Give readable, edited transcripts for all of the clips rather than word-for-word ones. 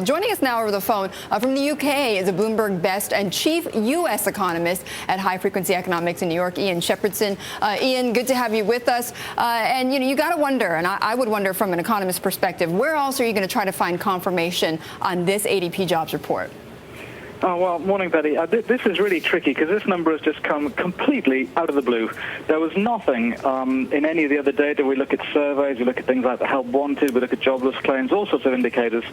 Joining us now over the phone from the UK is a Bloomberg Best and Chief U.S. Economist at High Frequency Economics in New York, Shepherdson. Ian, good to have you with us. And you got to wonder, and I would wonder from an economist perspective, where else are you going to try to find confirmation on this ADP jobs report? Oh, well, morning, Betty. This is really tricky because this number has just come completely out of the blue. There was nothing in any of the other data. We look at surveys, we look at things like the help wanted, we look at jobless claims, all sorts of indicators.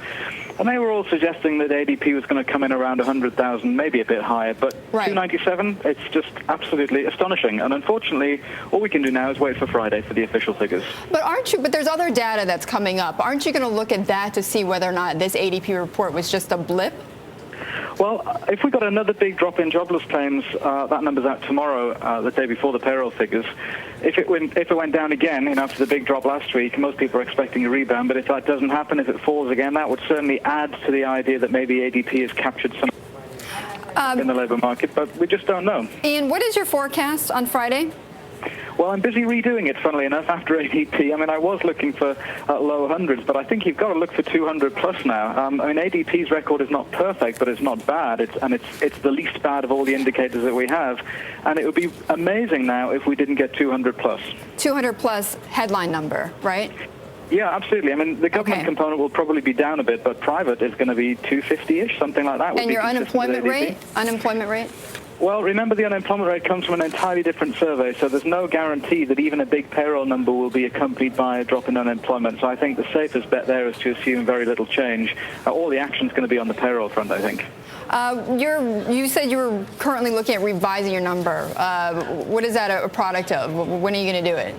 And they were all suggesting that ADP was going to come in around 100,000, maybe a bit higher. But right. 297, it's just absolutely astonishing. And unfortunately, all we can do now is wait for Friday for the official figures. But there's other data that's coming up. Aren't you going to look at that to see whether or not this ADP report was just a blip? Well, if we got another big drop in jobless claims, that number's out tomorrow, the day before the payroll figures. If it went down again, after the big drop last week, most people are expecting a rebound. But if that doesn't happen, if it falls again, that would certainly add to the idea that maybe ADP has captured some in the labour market. But we just don't know. Ian, what is your forecast on Friday? Well, I'm busy redoing it, funnily enough, after ADP. I mean, I was looking for low hundreds, but I think you've got to look for 200 plus now. I mean, ADP's record is not perfect, but it's not bad. It's the least bad of all the indicators that we have. And it would be amazing now if we didn't get 200 plus. 200 plus headline number, right? Yeah, absolutely. I mean, the government component will probably be down a bit, but private is going to be 250-ish, something like that. And your unemployment rate? Unemployment rate? Well, remember, the unemployment rate comes from an entirely different survey, so there's no guarantee that even a big payroll number will be accompanied by a drop in unemployment. So I think the safest bet there is to assume very little change. All the action's going to be on the payroll front, I think. You said you were currently looking at revising your number. What is that a product of? When are you going to do it?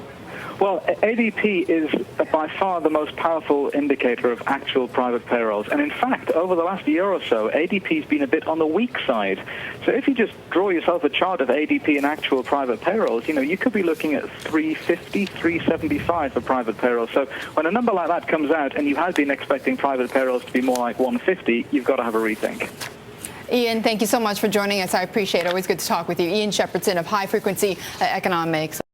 Well, ADP is by far the most powerful indicator of actual private payrolls. And in fact, over the last year or so, ADP's been a bit on the weak side. So if you just draw yourself a chart of ADP and actual private payrolls, you could be looking at 350, 375 for private payrolls. So when a number like that comes out and you had been expecting private payrolls to be more like 150, you've got to have a rethink. Ian, thank you so much for joining us. I appreciate it. Always good to talk with you. Ian Shepherdson of High Frequency Economics.